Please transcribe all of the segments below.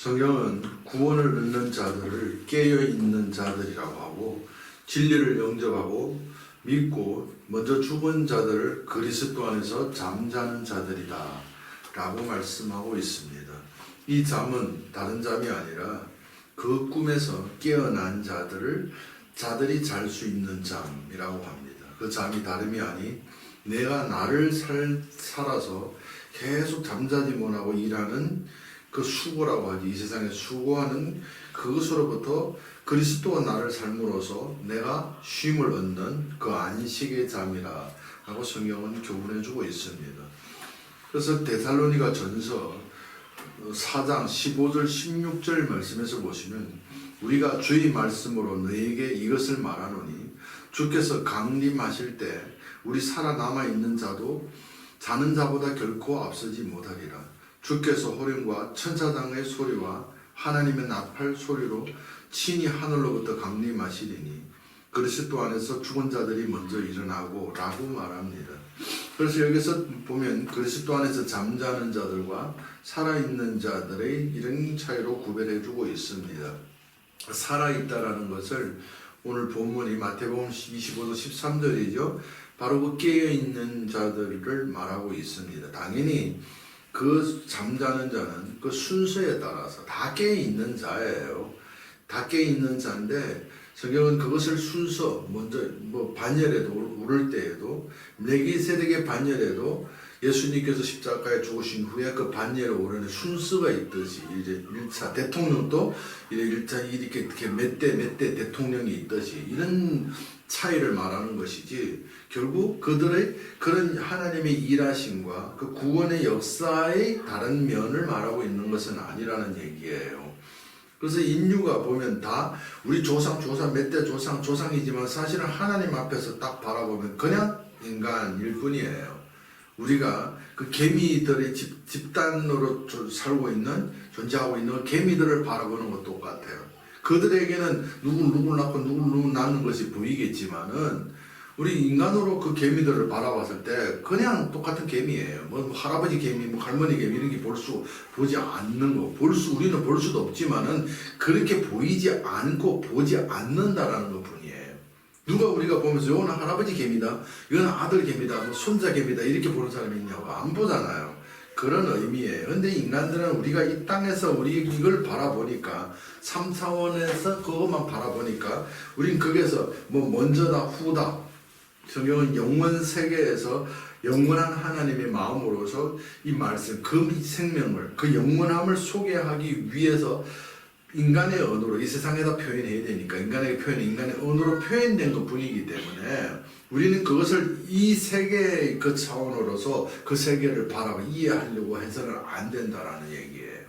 성경은 구원을 얻는 자들을 깨어있는 자들이라고 하고 진리를 영접하고 믿고 먼저 죽은 자들을 그리스도 안에서 잠자는 자들이다 라고 말씀하고 있습니다. 이 잠은 다른 잠이 아니라 그 꿈에서 깨어난 자들이 잘 수 있는 잠이라고 합니다. 그 잠이 다름이 아니 내가 나를 살아서 계속 잠자지 못하고 일하는 그 수고라고 하지, 이 세상에 수고하는 그것으로부터 그리스도가 나를 삶으로써 내가 쉼을 얻는 그 안식의 잠이라 하고 성경은 교훈해주고 있습니다. 그래서 데살로니가 전서 4장 15절 16절 말씀에서 보시면 우리가 주의 말씀으로 너에게 이것을 말하노니 주께서 강림하실 때 우리 살아남아 있는 자도 자는 자보다 결코 앞서지 못하리라. 주께서 호령과 천사장의 소리와 하나님의 나팔 소리로 친히 하늘로부터 강림하시리니 그리스도 안에서 죽은 자들이 먼저 일어나고 라고 말합니다. 그래서 여기서 보면 그리스도 안에서 잠자는 자들과 살아있는 자들의 이런 차이로 구별해주고 있습니다. 살아있다라는 것을 오늘 본문이 마태복음 25도 13절이죠. 바로 그 깨어있는 자들을 말하고 있습니다. 당연히 그 잠자는 자는 그 순서에 따라서 다 깨어있는 자예요. 다 깨어있는 자인데 성경은 그것을 순서 먼저 반열에도 오를 때에도 멜기세덱의 반열에도 예수님께서 십자가에 죽으신 후에 그 반열에 오르는 순서가 있듯이 이제 1차 대통령도 이제 1차 이렇게 몇 대 대통령이 있듯이 이런 차이를 말하는 것이지 결국 그들의 그런 하나님의 일하심과 그 구원의 역사의 다른 면을 말하고 있는 것은 아니라는 얘기예요. 그래서 인류가 보면 다 우리 조상 몇 대 조상이지만 사실은 하나님 앞에서 딱 바라보면 그냥 인간일 뿐이에요. 우리가 그 개미들의 집단으로 살고 있는 존재하고 있는 개미들을 바라보는 것 똑같아요. 그들에게는 누구 낳고 누구 낳는 것이 보이겠지만은 우리 인간으로 그 개미들을 바라봤을 때 그냥 똑같은 개미예요. 뭐 할아버지 개미, 뭐 할머니 개미 이런 게 보지 않는 거. 우리는 볼 수도 없지만은 그렇게 보이지 않고 보지 않는다라는 것 뿐이에요. 누가 우리가 보면서 이거는 할아버지 개미다, 이거는 아들 개미다, 뭐 손자 개미다 이렇게 보는 사람이 있냐고 안 보잖아요. 그런 의미예요. 근데 인간들은 우리가 이 땅에서 우리 이걸 바라보니까 3, 4원에서 그것만 바라보니까 우린 거기에서 뭐 먼저다 후다. 성경은 영원 세계에서 영원한 하나님의 마음으로서 이 말씀, 그 생명을, 그 영원함을 소개하기 위해서 인간의 언어로 이 세상에다 표현해야 되니까 인간의 언어로 표현된 것 뿐이기 때문에 우리는 그것을 이 세계의 그 차원으로서 그 세계를 바라고 이해하려고 해서는 안 된다라는 얘기예요.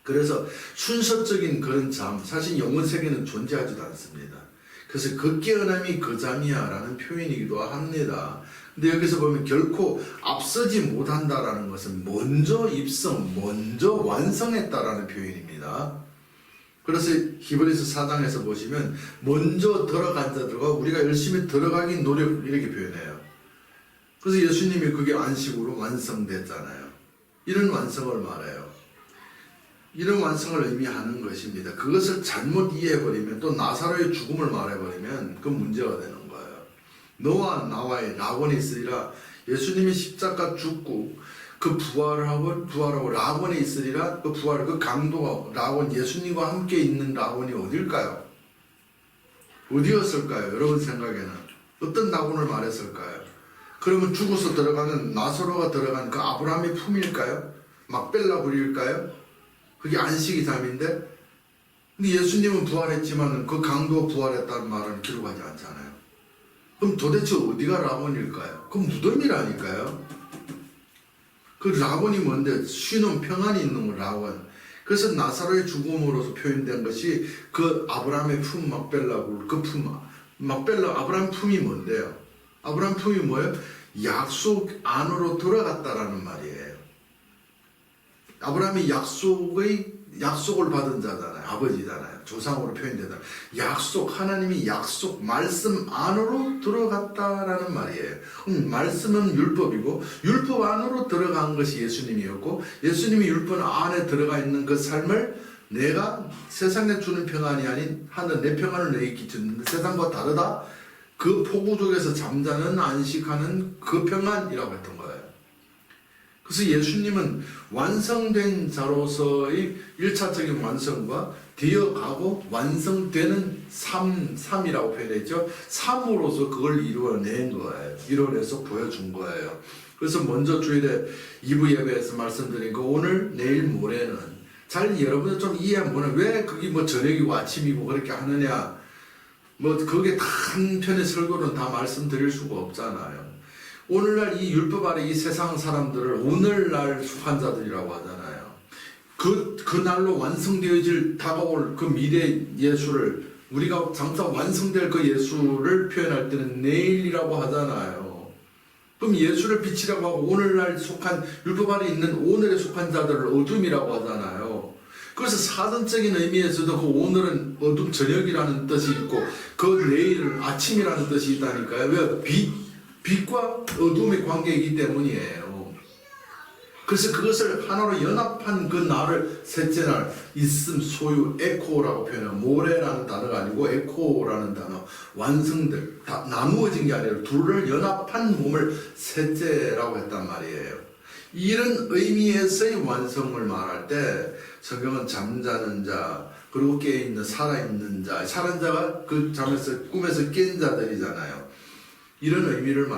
그래서 순서적인 그런 잠, 사실 영원 세계는 존재하지도 않습니다. 그래서 그 깨어남이 그 잠이야 라는 표현이기도 합니다. 근데 여기서 보면 결코 앞서지 못한다라는 것은 먼저 입성, 먼저 완성했다라는 표현입니다. 그래서 히브리서 4장에서 보시면 먼저 들어간 자들과 우리가 열심히 들어가기 노력 이렇게 표현해요. 그래서 예수님이 그게 안식으로 완성됐잖아요. 이런 완성을 말해요. 이런 완성을 의미하는 것입니다. 그것을 잘못 이해해버리면 또 나사로의 죽음을 말해버리면 그 문제가 되는 거예요. 너와 나와의 라곤이 있으리라. 예수님이 십자가 죽고 그 부활하고 라곤이 있으리라. 그 부활, 그 강도가 라곤, 예수님과 함께 있는 라곤이 어딜까요? 어디였을까요? 여러분 생각에는 어떤 라곤을 말했을까요? 그러면 죽어서 들어가는 나사로가 들어간 그 아브라함의 품일까요? 막벨라 불일까요? 그게 안식의 잠인데, 근데 예수님은 부활했지만 그 강도가 부활했다는 말은 기록하지 않잖아요. 그럼 도대체 어디가 라곤일까요? 그 무덤이라니까요. 그 라곤이 뭔데? 쉬는 평안이 있는 거 라곤. 그래서 나사로의 죽음으로서 표현된 것이 그 아브라함의 품 막벨라굴, 그 품, 막벨라 아브라함 품이 뭔데요? 아브라함 품이 뭐예요? 약속 안으로 들어갔다라는 말이에요. 아브라함이 약속의 약속을 받은 자잖아요. 아버지잖아요. 조상으로 표현되다. 약속, 하나님이 약속, 말씀 안으로 들어갔다라는 말이에요. 말씀은 율법이고 율법 안으로 들어간 것이 예수님이었고 예수님이 율법 안에 들어가 있는 그 삶을 내가 세상에 주는 평안이 아닌 하늘 내 평안을 내게 끼치는 세상과 다르다. 그 포구족에서 잠자는 안식하는 그 평안이라고 했던 거예요. 그래서 예수님은 완성된 자로서의 1차적인 완성과 되어가고 완성되는 삶이라고 표현했죠. 삶으로서 그걸 이루어낸 거예요. 이루어내서 보여준 거예요. 그래서 먼저 주일에 2부 예배에서 말씀드린 거 오늘 내일 모레는 잘 여러분들 좀 이해 못해. 왜 그게 뭐 저녁이고 아침이고 그렇게 하느냐. 뭐 그게 다 한편의 설교는 다 말씀드릴 수가 없잖아요. 오늘날 이 율법 아래 이 세상 사람들을 오늘날 속한 자들이라고 하잖아요. 그 날로 완성되어질 다가올 그 미래 예수를 우리가 장차 완성될 그 예수를 표현할 때는 내일이라고 하잖아요. 그럼 예수를 빛이라고 하고 오늘날 속한 율법 아래 있는 오늘에 속한 자들을 어둠이라고 하잖아요. 그래서 사전적인 의미에서도 그 오늘은 어둠 저녁이라는 뜻이 있고 그 내일은 아침이라는 뜻이 있다니까요. 왜? 빛과 어둠의 관계이기 때문이에요. 그래서 그것을 하나로 연합한 그 날을 셋째 날 있음 소유 에코라고 표현해요. 모레라는 단어가 아니고 에코라는 단어 완성될 다 나누어진 게 아니라 둘을 연합한 몸을 셋째라고 했단 말이에요. 이런 의미에서의 완성을 말할 때 성경은 잠자는 자 그리고 깨어있는 살아있는 자 살은 자가 그 잠에서 꿈에서 깬 자들이잖아요. 이런 의미를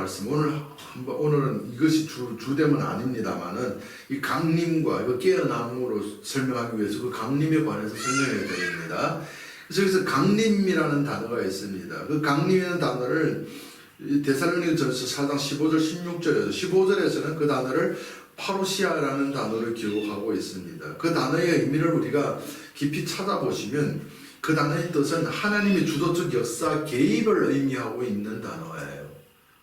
오늘은 이것이 주됨은 아닙니다만은 이 강림과 이거 깨어남으로 설명하기 위해서 그 강림에 관해서 설명해 드립니다. 그래서 강림이라는 단어가 있습니다. 그 강림이라는 단어를 데살로니가전서 4장 15절 16절에서는 그 단어를 파루시아라는 단어를 기록하고 있습니다. 그 단어의 의미를 우리가 깊이 찾아보시면 그 단어의 뜻은 하나님의 주도적 역사 개입을 의미하고 있는 단어예요.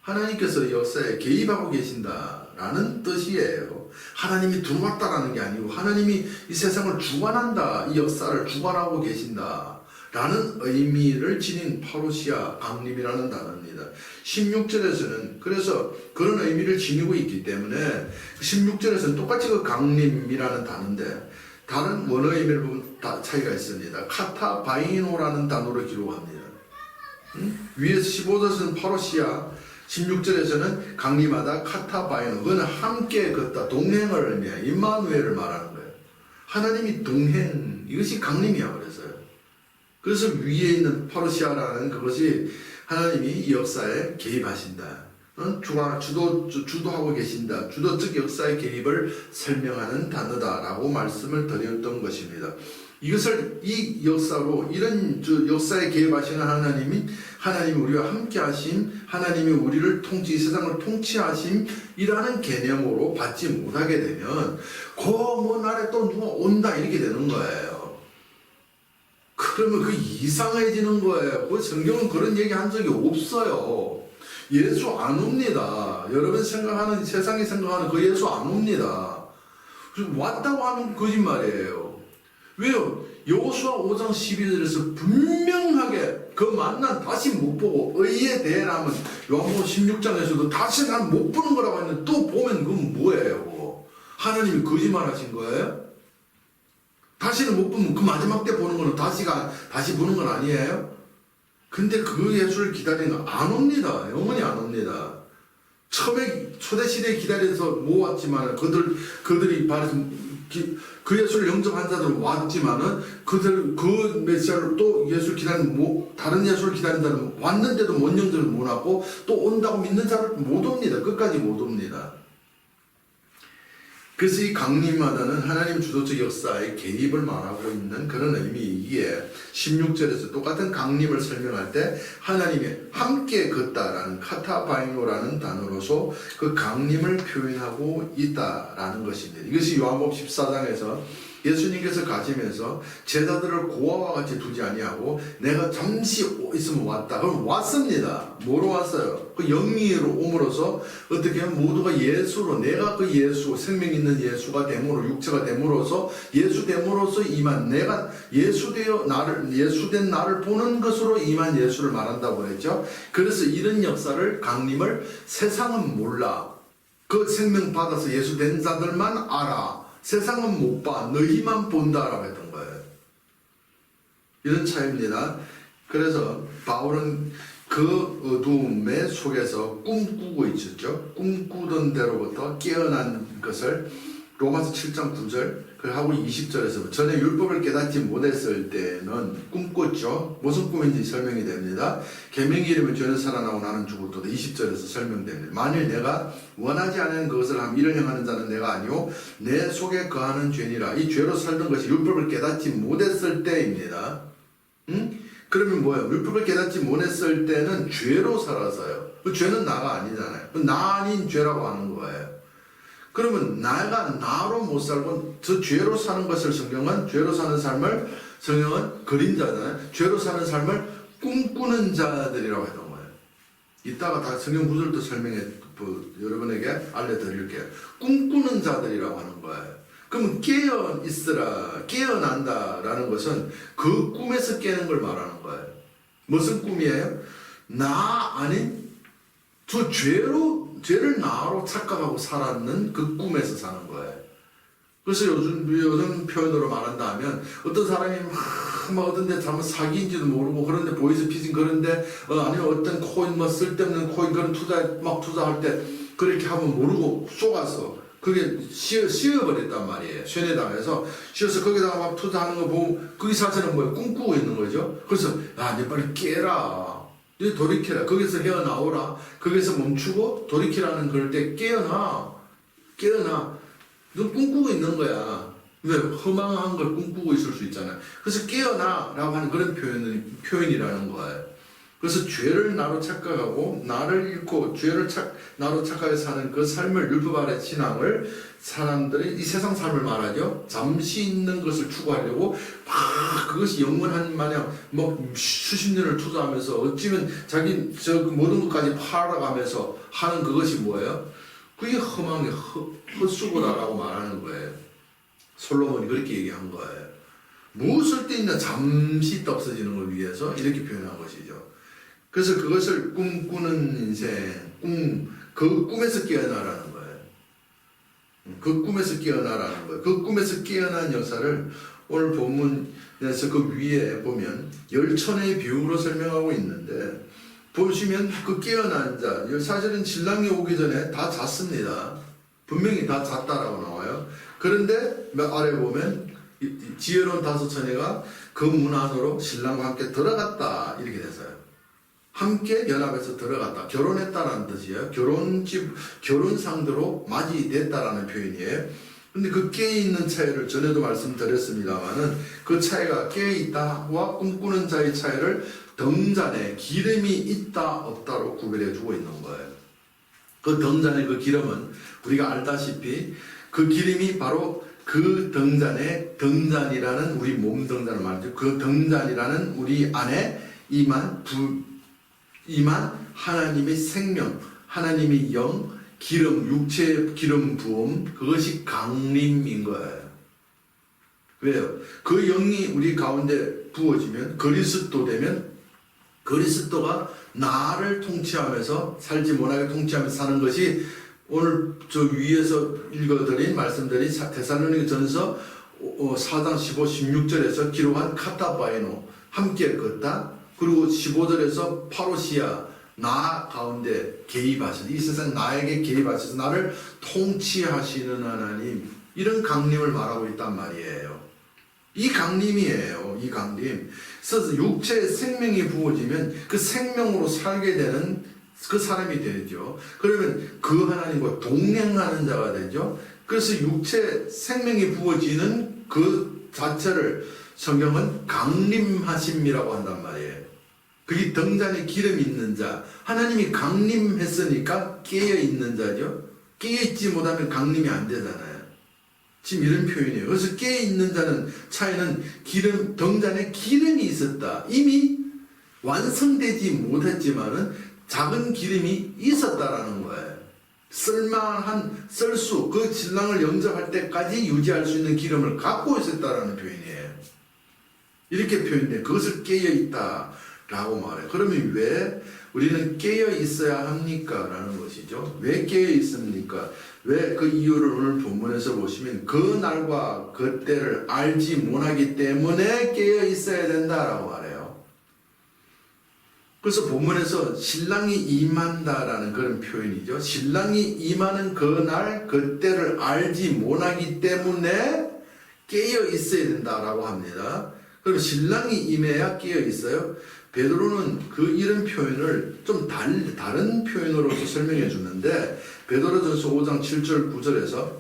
하나님께서 역사에 개입하고 계신다라는 뜻이에요. 하나님이 들어왔다라는 게 아니고 하나님이 이 세상을 주관한다. 이 역사를 주관하고 계신다라는 의미를 지닌 파루시아 강림이라는 단어입니다. 16절에서는 그래서 그런 의미를 지니고 있기 때문에 16절에서는 똑같이 그 강림이라는 단어인데 다른 원어 의미를 보면 다 차이가 있습니다. 카타바이노라는 단어로 기록합니다. 위에서 15절에서는 파루시아 16절에서는 강림하다 카타바이노 그건 함께 걷다 동행을 의미해요. 임마누엘을 말하는 거예요. 하나님이 동행 이것이 강림이야 그래서요. 그래서 위에 있는 파루시아라는 그것이 하나님이 이 역사에 개입하신다. 주도하고 계신다. 주도적 역사의 개입을 설명하는 단어다라고 말씀을 드렸던 것입니다. 이것을 이 역사로 이런 역사에 개입하시는 하나님이 우리와 함께 하심, 하나님이 우리를 세상을 통치하심이라는 개념으로 받지 못하게 되면 뭐 날에 또 누가 온다 이렇게 되는 거예요. 그러면 그 이상해지는 거예요. 그 성경은 그런 얘기 한 적이 없어요. 예수 안 옵니다. 여러분 생각하는 세상이 생각하는 그 예수 안 옵니다. 왔다고 하면 거짓말이에요. 왜요? 여호수아 5장 12절에서 분명하게 그 만난 다시 못 보고 의에 대해라면 요한복음 16장에서도 다시 난 못 보는 거라고 했는데 또 보면 그건 뭐예요? 하나님이 거짓말 하신 거예요? 다시는 못 보면 그 마지막 때 보는 거는 다시 보는 건 아니에요? 근데 그 예수를 기다리는 거 안 옵니다. 영원히 안 옵니다. 초대 시대에 기다려서 못 왔지만 그들이 바래서 그 예수를 영접한 자들은 왔지만은 그 메시아를 또 예수를 다른 예수를 기다린 자는 왔는데도 못 영접을 못 하고 또 온다고 믿는 자를 못 옵니다. 끝까지 못 옵니다. 그래서 이 강림하다는 하나님 주도적 역사의 개입을 말하고 있는 그런 의미이기에 16절에서 똑같은 강림을 설명할 때 하나님이 함께 걷다라는 카타바이노라는 단어로서 그 강림을 표현하고 있다라는 것입니다. 이것이 요한복음 14장에서 예수님께서 가시면서 제자들을 고아와 같이 두지 아니하고 내가 잠시 있으면 왔다. 그럼 왔습니다. 뭐로 왔어요? 그 영리로 옴으로써 어떻게 하면 모두가 예수로 내가 그 예수 생명 있는 예수가 됨으로 육체가 됨으로써 됨으로써 예수됨으로써 임한 내가 예수된 나를 보는 것으로 임한 예수를 말한다고 그랬죠. 그래서 이런 역사를 강림을 세상은 몰라. 그 생명 받아서 예수된 자들만 알아. 세상은 못 봐. 너희만 본다라고 했던 거예요. 이런 차이입니다. 그래서 바울은 그 어두움의 속에서 꿈꾸고 있었죠. 꿈꾸던 대로부터 깨어난 것을 로마서 7장 9절 하고 20절에서 전에 율법을 깨닫지 못했을 때는 꿈꿨죠. 무슨 꿈인지 설명이 됩니다. 계명이 이르면 죄는 살아나고 나는 죽을도다. 20절에서 설명됩니다. 만일 내가 원하지 않은 것을 함 이를 행하는 자는 내가 아니오 내 속에 거하는 죄니라. 이 죄로 살던 것이 율법을 깨닫지 못했을 때입니다. 그러면 뭐예요? 율법을 깨닫지 못했을 때는 죄로 살아서요. 그 죄는 나가 아니잖아요. 나 아닌 죄라고 하는 거예요. 그러면 나가 나로 못 살고 저 죄로 사는 것을 죄로 사는 삶을 성경은 그림자잖아요. 죄로 사는 삶을 꿈꾸는 자들이라고 했던 거예요. 이따가 다 성경 구절도 설명해 여러분에게 알려드릴게요. 꿈꾸는 자들이라고 하는 거예요. 그러면 깨어 있으라, 깨어난다라는 것은 그 꿈에서 깨는 걸 말하는 거예요. 무슨 꿈이에요? 나 아닌 저 죄를 나로 착각하고 살았는 그 꿈에서 사는 거예요. 그래서 요즘 표현으로 말한다 하면 어떤 사람이 막 어떤 데 잘못 사기인지도 모르고 그런데 보이스피싱 그런데 아니면 어떤 코인 쓸데없는 코인 그런 투자할 때 그렇게 하면 모르고 속아서 그게 씌어버렸단 말이에요. 쇠뇌당해서 씌어서 거기다가 막 투자하는 거 보면 그게 사실은 뭐예요? 꿈꾸고 있는 거죠. 그래서 이제 빨리 깨라. 이제 돌이켜라. 거기서 헤어나오라. 거기서 멈추고 돌이키라는 그럴 때 깨어나. 너 꿈꾸고 있는 거야. 왜? 허망한 걸 꿈꾸고 있을 수 있잖아요. 그래서 깨어나라고 하는 그런 표현이라는 거예요. 그래서 죄를 나로 착각하고 나를 잃고 죄를 나로 착각해서 사는 그 삶을 율법 아래 신앙을 사람들이 이 세상 삶을 말하죠. 잠시 있는 것을 추구하려고 막 그것이 영원한 마냥 뭐 수십 년을 투자하면서 어찌면 자기 모든 것까지 팔아가면서 하는 그것이 뭐예요? 그게 허망의 헛수고다라고 말하는 거예요. 솔로몬이 그렇게 얘기한 거예요. 무엇을 때 있나 잠시 있다 없어지는 걸 위해서 이렇게 표현한 것이죠. 그래서 그것을 꿈꾸는 인생, 그 꿈에서 깨어나라는 거예요. 그 꿈에서 깨어나라는 거예요. 그 꿈에서 깨어난 역사를 오늘 본문에서 그 위에 보면 열천의 비유로 설명하고 있는데 보시면 그 깨어난 자, 사실은 신랑이 오기 전에 다 잤습니다. 분명히 다 잤다라고 나와요. 그런데 아래 보면 지혜로운 다섯 처녀가 그 문 안으로 신랑과 함께 들어갔다 이렇게 됐어요. 함께 연합해서 들어갔다. 결혼했다라는 뜻이에요. 결혼 상대로 맞이됐다라는 표현이에요. 근데 그 깨어있는 차이를 전에도 말씀드렸습니다만은 그 차이가 깨어있다와 꿈꾸는 자의 차이를 덩잔에 기름이 있다 없다로 구별해 주고 있는 거예요. 그 덩잔의 그 기름은 우리가 알다시피 그 기름이 바로 그 덩잔이라는 우리 몸 덩잔을 말하죠. 그 덩잔이라는 우리 안에 임한 하나님의 생명, 하나님의 영, 기름, 육체의 기름 부음, 그것이 강림인 거예요. 왜요? 그 영이 우리 가운데 부어지면 그리스도 되면 그리스도가 나를 통치하면서 살지 못하게 통치하면서 사는 것이 오늘 저 위에서 읽어드린 말씀들이 데살로니가 전서 4장 15, 16절에서 기록한 카타바이노 함께 걷다. 그리고 15절에서 파로시아 나 가운데 개입하셔서 이 세상 나에게 개입하셔서 나를 통치하시는 하나님 이런 강림을 말하고 있단 말이에요. 이 강림이에요. 이 강림. 그래서 육체의 생명이 부어지면 그 생명으로 살게 되는 그 사람이 되죠. 그러면 그 하나님과 동행하는 자가 되죠. 그래서 육체 생명이 부어지는 그 자체를 성경은 강림하심이라고 한단 말이에요. 그게 덩잔에 기름이 있는 자. 하나님이 강림했으니까 깨어있는 자죠. 깨어있지 못하면 강림이 안 되잖아요. 지금 이런 표현이에요. 그래서 깨어있는 자는 차이는 덩잔에 기름이 있었다. 이미 완성되지 못했지만은 작은 기름이 있었다라는 거예요. 쓸만한 썰수 그 신랑을 영접할 때까지 유지할 수 있는 기름을 갖고 있었다라는 표현이에요. 이렇게 표현돼 그것을 깨어 있다라고 말해요. 그러면 왜 우리는 깨어 있어야 합니까? 라는 것이죠. 왜 깨어 있습니까? 왜 그 이유를 오늘 본문에서 보시면 그 날과 그 때를 알지 못하기 때문에 깨어 있어야 된다라고 말해요. 그래서 본문에서 신랑이 임한다라는 그런 표현이죠. 신랑이 임하는 그날 그때를 알지 못하기 때문에 깨어 있어야 된다라고 합니다. 그럼 신랑이 임해야 깨어 있어요? 베드로는 이런 표현을 좀 다른 표현으로서 설명해 주는데 베드로전서 5장 7절 9절에서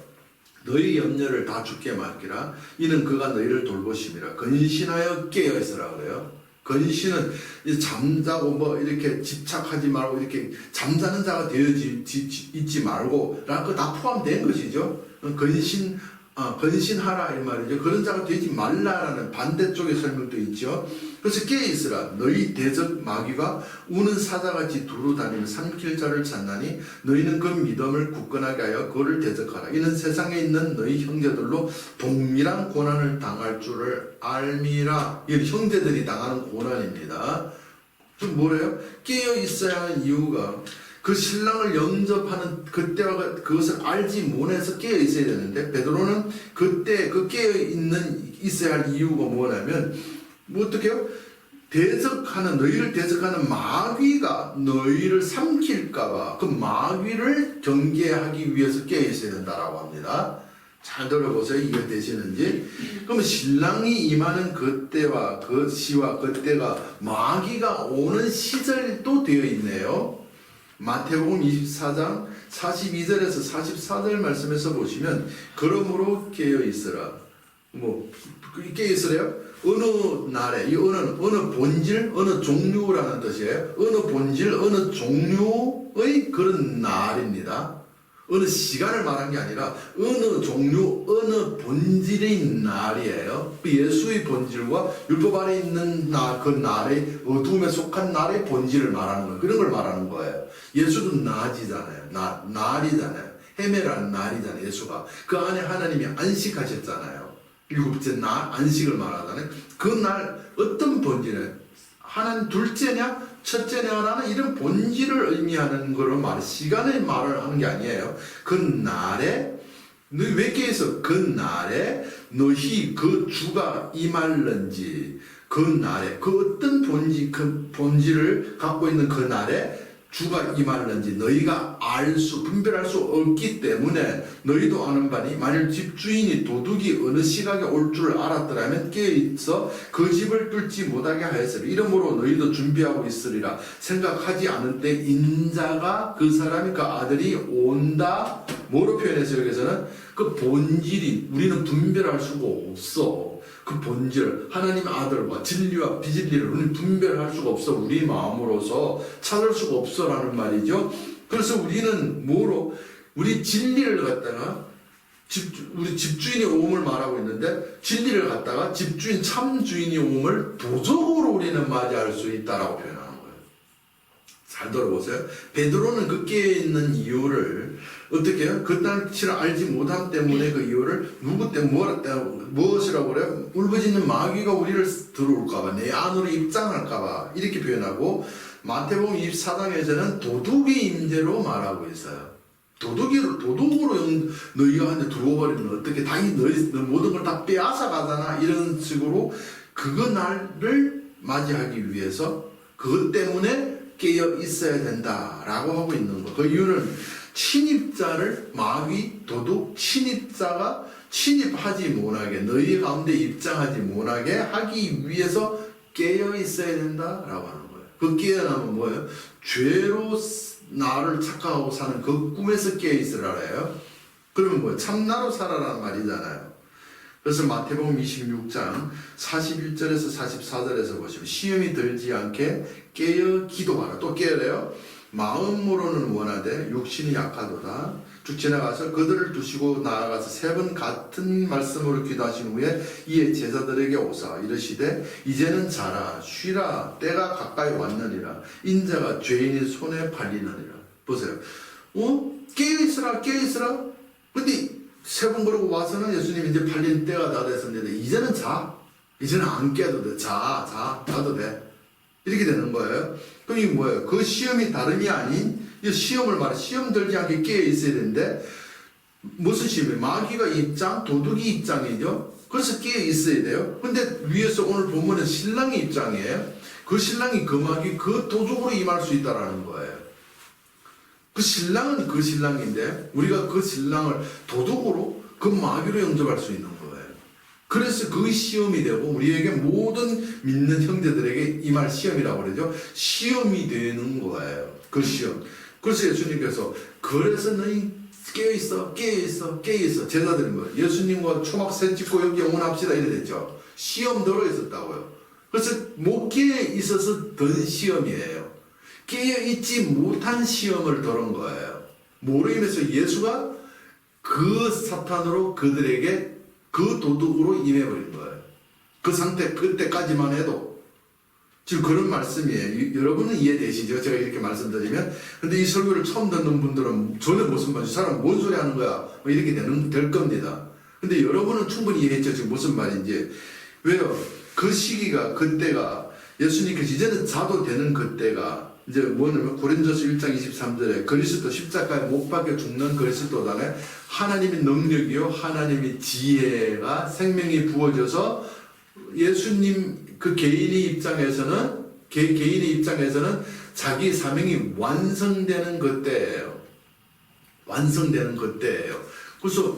너희 염려를 다 주께 맡기라 이는 그가 너희를 돌보심이라 건신하여 깨어 있으라 그래요. 건신은 잠자고 이렇게 집착하지 말고 이렇게 잠자는 자가 되어 있지 말고 라는 거 다 포함된 것이죠. 건신하라 이 말이죠. 그런 자가 되지 말라라는 반대쪽의 설명도 있죠. 그래서 깨어 있으라 너희 대적 마귀가 우는 사자같이 두루 다니며 삼킬 자를 찾나니 너희는 그 믿음을 굳건하게 하여 그를 대적하라. 이는 세상에 있는 너희 형제들로 동일한 고난을 당할 줄을 알미라. 이건 형제들이 당하는 고난입니다. 좀 뭐래요? 깨어 있어야 하는 이유가 그 신랑을 영접하는 그때와 그것을 알지 못해서 깨어 있어야 되는데 베드로는 그때 그 깨어 있어야 할 이유가 뭐냐면 어떻게 해요? 너희를 대적하는 마귀가 너희를 삼킬까봐 그 마귀를 경계하기 위해서 깨어 있어야 된다라고 합니다. 잘 들어보세요. 이해되시는지? 그러면 신랑이 임하는 그때와 그 시와 그때가 마귀가 오는 시절도 되어 있네요. 마태복음 24장 42절에서 44절 말씀에서 보시면 그러므로 깨어 있으라. 깨어 있으래요? 어느 날에, 이 어느 본질, 어느 종류라는 뜻이에요. 어느 본질, 어느 종류의 그런 날입니다. 어느 시간을 말한 게 아니라 어느 종류, 어느 본질의 날이에요. 예수의 본질과 율법 아래 있는 그 날의 어둠에 속한 날의 본질을 말하는 거예요. 그런 걸 말하는 거예요. 예수도 낮이잖아요. 날이잖아요. 헤매라는 날이잖아요. 예수가 그 안에 하나님이 안식하셨잖아요. 일곱째 날 안식을 말하잖아요. 그 날 어떤 본질이에요? 하나님 둘째냐 첫째냐라는 이런 본질을 의미하는 거로 시간의 말을 하는 게 아니에요. 그 날에 너희 왜 깨어서 그 날에 너희 그 주가 임할는지 그 날에 그 어떤 본질을 갖고 있는 그 날에 주가 임할는지 너희가 분별할 수 없기 때문에 너희도 아는 바니 만일 집주인이 도둑이 어느 시각에 올 줄 알았더라면 깨어있어 그 집을 뚫지 못하게 하였으리. 이러므로 너희도 준비하고 있으리라. 생각하지 않을 때 인자가 그 사람이 그 아들이 온다. 뭐로 표현했어요? 여기서는 그 본질이 우리는 분별할 수가 없어. 그 본질, 하나님의 아들과 진리와 비진리를 우리는 분별할 수가 없어. 우리 마음으로서 찾을 수가 없어라는 말이죠. 그래서 우리는 우리 진리를 갖다가 우리 집주인이 오음을 말하고 있는데 진리를 갖다가 집주인 참 주인이 오음을 도적으로 우리는 맞이할 수 있다라고 표현하는 거예요. 잘 들어보세요. 베드로는 그 깨어있는 이유를 어떻게 해요? 그 당시를 알지 못함 때문에 그 이유를 무엇이라고 그래요? 울부짖는 마귀가 우리를 들어올까봐 내 안으로 입장할까봐 이렇게 표현하고 마태복음 24장에서는 도둑의 임재로 말하고 있어요. 도둑으로 너희가 한테 들어와버리면 어떻게 당연히 너희 모든 걸 다 빼앗아 가잖아. 이런 식으로 그거 날을 맞이하기 위해서 그것 때문에 깨어 있어야 된다라고 하고 있는 거. 그 이유는 침입자를 마귀, 도둑, 침입자가 침입하지 못하게 너희 가운데 입장하지 못하게 하기 위해서 깨어 있어야 된다라고 하는 거예요. 그 깨어나면 뭐예요? 죄로 나를 착각하고 사는 그 꿈에서 깨어 있으라래요. 그러면 뭐예요? 참나로 살아라는 말이잖아요. 그래서 마태복음 26장 41절에서 44절에서 보시면 시험이 들지 않게 깨어 기도하라. 또 깨어래요. 마음으로는 원하되 육신이 약하도다. 쭉 지나가서 그들을 두시고 나아가서 세 번 같은 말씀으로 기도하신 후에 이에 제자들에게 오사 이르시되 이제는 자라 쉬라 때가 가까이 왔느니라 인자가 죄인의 손에 팔리느니라. 보세요. 깨어있으라 깨어있으라. 근데 3번 그러고 와서는 예수님이 이제 팔린 때가 다 됐었는데 이제는 자. 이제는 안 깨도 돼. 자도 돼. 이렇게 되는 거예요. 그럼 이게 뭐예요? 그 시험이 다름이 아닌 이 시험을 말해. 시험 들지 않게 깨어있어야 되는데 무슨 시험이에요? 마귀가 입장, 도둑이 입장이죠. 그래서 깨어있어야 돼요. 근데 위에서 오늘 본문은 신랑의 입장이에요. 그 신랑이 그 마귀, 그 도둑으로 임할 수 있다라는 거예요. 그 신랑은 그 신랑인데 우리가 그 신랑을 도둑으로 그 마귀로 영접할 수 있는 거예요. 그래서 그 시험이 되고 우리에게 모든 믿는 형제들에게 임할 시험이라고 그러죠. 시험이 되는 거예요. 그 시험. 그래서 예수님께서 그래서 너희 깨어있어. 제자들이 뭐 예수님과 초막 새 찍고 여기 영원합시다 이래 됐죠. 시험 들어 있었다고요. 그래서 못 깨어 있어서 든 시험이에요. 깨어있지 못한 시험을 들은 거예요. 뭐로 인해서 예수가 그 사탄으로 그들에게 그 도둑으로 임해버린 거예요. 그 상태 그때까지만 해도 지금 그런 말씀이에요. 여러분은 이해되시죠? 제가 이렇게 말씀드리면. 근데 이 설교를 처음 듣는 분들은 전혀 무슨 말이지? 사람 뭔 소리 하는 거야? 뭐 이렇게 될 겁니다. 근데 여러분은 충분히 이해했죠? 지금 무슨 말인지. 왜요? 그 시기가 그때가 예수님께서 이제는 자도 되는 그때가 이제 뭐냐면 고린도서 1장 23절에 그리스도 십자가에 못 박혀 죽는 그리스도단에 하나님의 능력이요 하나님의 지혜가 생명이 부어져서 예수님 그 개인의 입장에서는 자기 사명이 완성되는 그때예요. 완성되는 그때예요. 그래서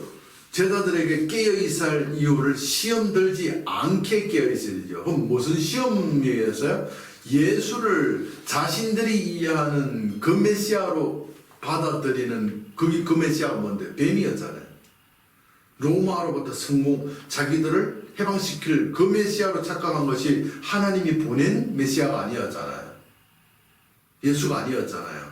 제자들에게 깨어있을 이유를 시험 들지 않게 깨어있어야 되죠. 그럼 무슨 시험이었어요? 예수를 자신들이 이해하는 그 메시아로 받아들이는 그 메시아가 뭔데? 뱀이었잖아요. 로마로부터 자기들을 해방시킬 그 메시아로 착각한 것이 하나님이 보낸 메시아가 아니었잖아요. 예수가 아니었잖아요.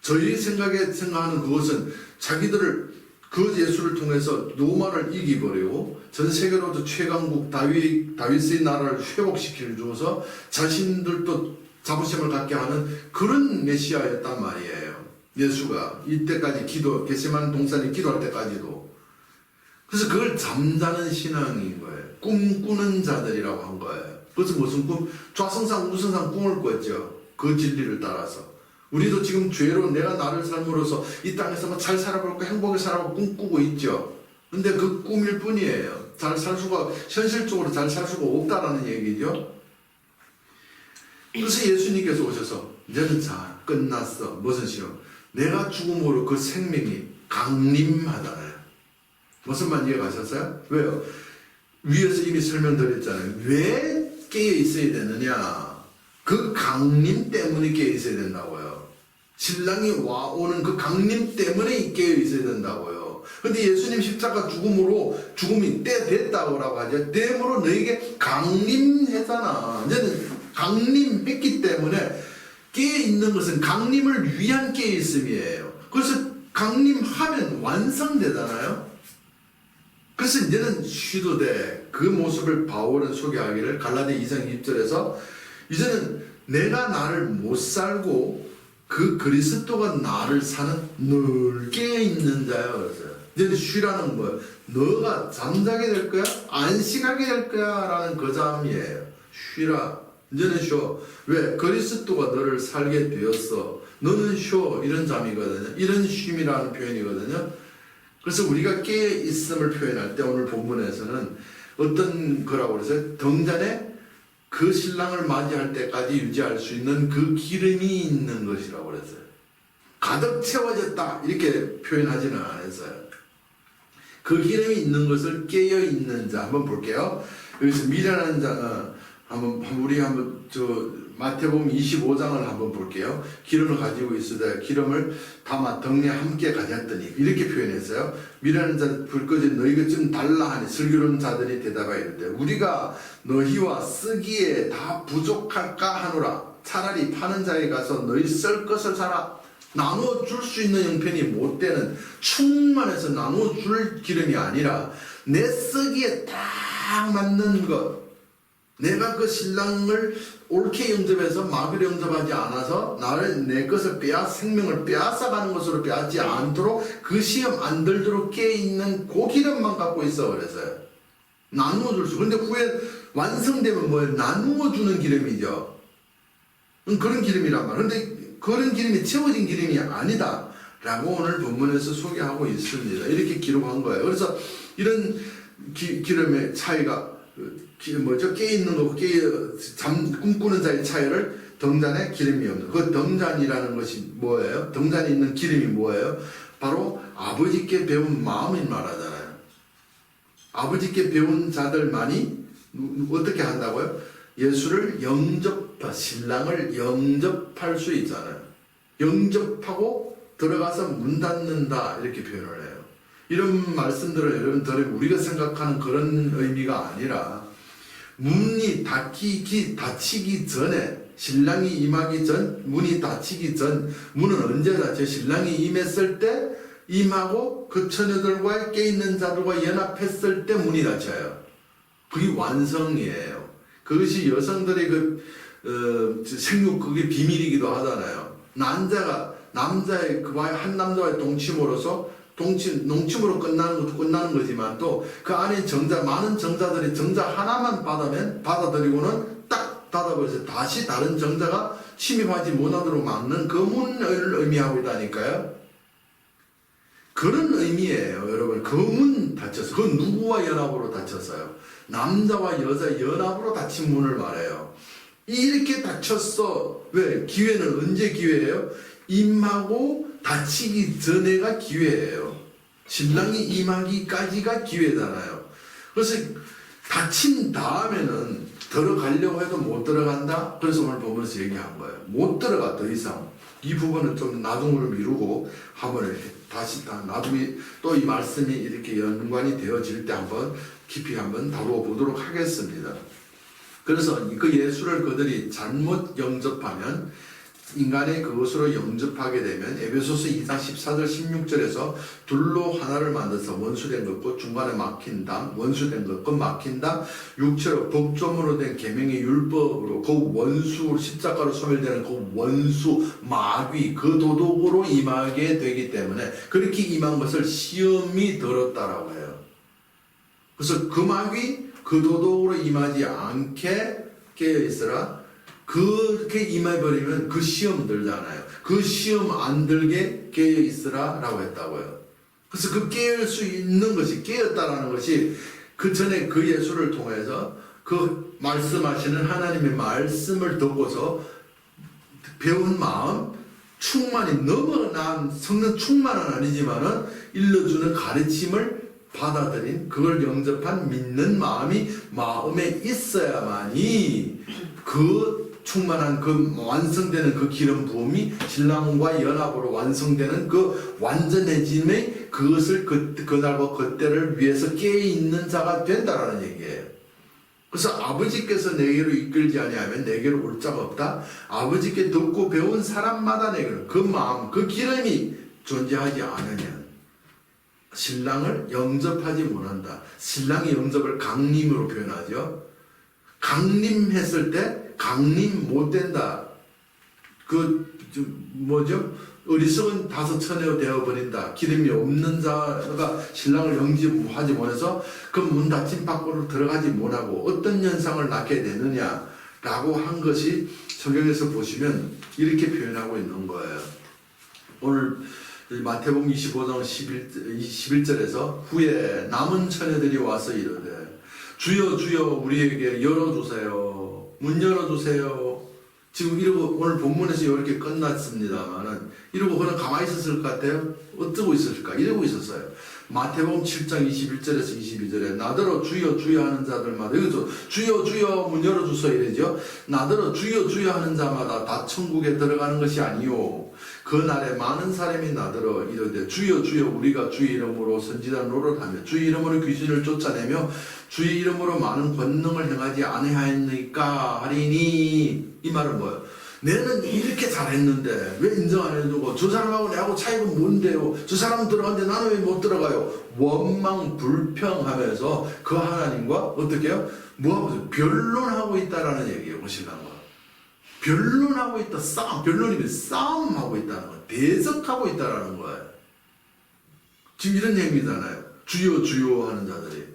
저희 생각하는 그것은 자기들을 그 예수를 통해서 로마를 이기버리고 전 세계로도 최강국 다윗의 나라를 회복시켜 주어서 자신들도 자부심을 갖게 하는 그런 메시아였단 말이에요. 예수가 이때까지 겟세마네 동산에 기도할 때까지도. 그래서 그걸 잠자는 신앙인 거예요. 꿈꾸는 자들이라고 한 거예요. 그래서 무슨 꿈? 좌성상 우성상 꿈을 꿨죠. 그 진리를 따라서. 우리도 지금 죄로 내가 나를 삶으로써 이 땅에서 잘 살아볼까 행복하게 살아보고 꿈꾸고 있죠. 근데 그 꿈일 뿐이에요. 현실적으로 잘 살 수가 없다라는 얘기죠. 그래서 예수님께서 오셔서 이제는 자 끝났어. 무슨 시험? 내가 죽음으로 그 생명이 강림하잖아요. 무슨 말 이해가셨어요? 왜요? 위에서 이미 설명드렸잖아요. 왜 깨어 있어야 되느냐? 그 강림 때문에 깨어 있어야 된다고요. 신랑이 와오는 그 강림 때문에 깨어 있어야 된다고요. 근데 예수님 십자가 죽음이 때 됐다고 하죠. 때문에 너에게 강림했잖아. 이제는 강림했기 때문에 깨어 있는 것은 강림을 위한 깨어 있음이에요. 그래서 강림하면 완성되잖아요. 그래서 이제는 쉬도 돼. 그 모습을 바울은 소개하기를 갈라디아 2장 2절에서 이제는 내가 나를 못 살고 그 그리스도가 나를 사는 늘 깨어있는 자야. 그랬어요. 이제는 쉬라는 거예요. 너가 잠자게 될 거야? 안식하게 될 거야? 라는 그 잠이에요. 쉬라. 이제는 쉬어. 왜? 그리스도가 너를 살게 되었어. 너는 쉬어. 이런 잠이거든요. 이런 쉼이라는 표현이거든요. 그래서 우리가 깨어있음을 표현할 때 오늘 본문에서는 어떤 거라고 그랬어요? 등잔에 그 신랑을 맞이할 때까지 유지할 수 있는 그 기름이 있는 것이라고 그랬어요. 가득 채워졌다 이렇게 표현하지는 않았어요. 그 기름이 있는 것을 깨어있는 자 한번 볼게요. 여기서 미련한 자 우리 한번 마태복음 25장을 한번 볼게요. 기름을 가지고 있으되 기름을 담아 등에 함께 가졌더니 이렇게 표현했어요. 미련한 자 불 꺼진 너희가 좀 달라 하니 슬기로운 자들이 대답하여 이르되 우리가 너희와 쓰기에 다 부족할까 하노라. 차라리 파는 자에 가서 너희 쓸 것을 사라. 나눠줄 수 있는 형편이 못 되는 충만해서 나눠줄 기름이 아니라 내 쓰기에 딱 맞는 것, 내가 그 신랑을 옳게 영접해서 마귀를 영접하지 않아서 나를 내 것을 생명을 빼앗아가는 것으로 빼앗지 않도록 그 시험 안 들도록 깨있는 그 기름만 갖고 있어. 그래서요. 나누어 줄 수. 근데 후에 완성되면 뭐예요? 나누어 주는 기름이죠. 그런 기름이란 말이에요. 근데 그런 기름이 채워진 기름이 아니다 라고 오늘 본문에서 소개하고 있습니다. 이렇게 기록한 거예요. 그래서 이런 기름의 차이가 깨있는 거고 꿈꾸는 자의 차이를 등잔에 기름이 없는, 그 등잔이라는 것이 뭐예요? 등잔에 있는 기름이 뭐예요? 바로 아버지께 배운 마음인 말하잖아요. 아버지께 배운 자들만이 어떻게 한다고요? 예수를 신랑을 영접할 수 있잖아요. 영접하고 들어가서 문 닫는다 이렇게 표현을 해요. 이런 말씀들을 여러분들이 우리가 생각하는 그런 의미가 아니라 문이 닫히기 전에, 신랑이 임하기 전, 문이 닫히기 전, 문은 언제 닫혀요? 신랑이 임했을 때 임하고 그 처녀들과 깨있는 자들과 연합했을 때 문이 닫혀요. 그게 완성이에요. 그것이 여성들의 생육 그게 비밀이기도 하잖아요. 남자의 한 남자와의 동침으로서 농침으로 끝나는 것도 끝나는 거지만 또 그 안에 많은 정자들이 정자 하나만 받아들이고는 딱 닫아버려서 다시 다른 정자가 침입하지 못하도록 막는 그 문을 의미하고 있다니까요. 그런 의미예요, 여러분. 그 문 닫혔어. 그 누구와 연합으로 닫혔어요? 남자와 여자 연합으로 닫힌 문을 말해요. 이렇게 닫혔어. 왜? 기회는 언제 기회예요? 임하고 닫히기 전에가 기회예요. 신랑이 임하기까지가 기회잖아요. 그래서 닫힌 다음에는 들어가려고 해도 못 들어간다? 그래서 오늘 보면서 얘기한 거예요. 못 들어가, 더 이상. 이 부분은 좀 나중으로 미루고 한번 다시 나중에 또 이 말씀이 이렇게 연관이 되어질 때 깊이 한번 다루어 보도록 하겠습니다. 그래서 그 예수를 그들이 잘못 영접하면, 인간의 그것으로 영접하게 되면 에베소서 2장 14절 16절에서 둘로 하나를 만들어서 원수된 것과 중간에 막힌 담, 원수된 것과 막힌 담, 육체로 법조문으로 된 계명의 율법으로 그 원수, 십자가로 소멸되는 그 원수, 마귀, 그 도덕으로 임하게 되기 때문에 그렇게 임한 것을 시험이 들었다라고 해요. 그래서 그 마귀, 그 도덕으로 임하지 않게 깨어있으라. 그렇게 임해버리면 그 시험 들잖아요. 그 시험 안 들게 깨어있으라 라고 했다고요. 그래서 그 깨을 수 있는 것이, 깨었다라는 것이 그 전에 그 예수를 통해서 그 말씀하시는 하나님의 말씀을 듣고서 배운 마음, 충만이 넘어난 성령 충만은 아니지만은 일러주는 가르침을 받아들인, 그걸 영접한 믿는 마음이 마음에 있어야만이 그 충만한 그 완성되는 그 기름 부음이 신랑과 연합으로 완성되는 그 완전해짐의 그것을 그날과 그때를 위해서 깨어있는 자가 된다라는 얘기예요. 그래서 아버지께서 내게로 이끌지 아니하면 내게로 올 자가 없다. 아버지께 듣고 배운 사람마다 내게로, 그 마음, 그 기름이 존재하지 않으면 신랑을 영접하지 못한다. 신랑의 영접을 강림으로 표현하죠. 강림했을 때 강림 못 된다. 어리석은 다섯 처녀 되어버린다. 기름이 없는 자가 신랑을 영접하지 못해서 그 문 닫힌 밖으로 들어가지 못하고 어떤 현상을 낳게 되느냐라고 한 것이 성경에서 보시면 이렇게 표현하고 있는 거예요. 오늘 마태복음 25장 21절에서 후에 남은 처녀들이 와서 이르되 주여 주여 우리에게 열어주세요. 문 열어주세요. 지금 이러고 오늘 본문에서 이렇게 끝났습니다만은 이러고 그냥 가만히 있었을 것 같아요? 어쩌고 있었을까? 이러고 있었어요. 마태복음 7장 21절에서 22절에 나더러 주여 주여 하는 자들마다, 여기서 주여 주여 문 열어주소 이러죠. 나더러 주여 주여 하는 자마다 다 천국에 들어가는 것이 아니요 그날에 많은 사람이 나더러 이르되 주여 주여 우리가 주의 이름으로 선지자 노릇하며 주의 이름으로 귀신을 쫓아내며 주의 이름으로 많은 권능을 행하지 아니하였느니까 하리니. 이 말은 뭐예요? 내는 이렇게 잘했는데 왜 인정 안 해주고 저 사람하고 내하고 차이가 뭔데요? 저 사람은 들어갔는데 나는 왜 못 들어가요? 원망 불평하면서 그 하나님과 어떻게 해요? 뭐하고 변론하고 있다라는 얘기예요. 신랑과 변론하고 있다. 싸움, 변론이면 싸움하고 있다는 거예요. 대적하고 있다라는 거예요. 지금 이런 얘기잖아요. 주여 주여 하는 자들이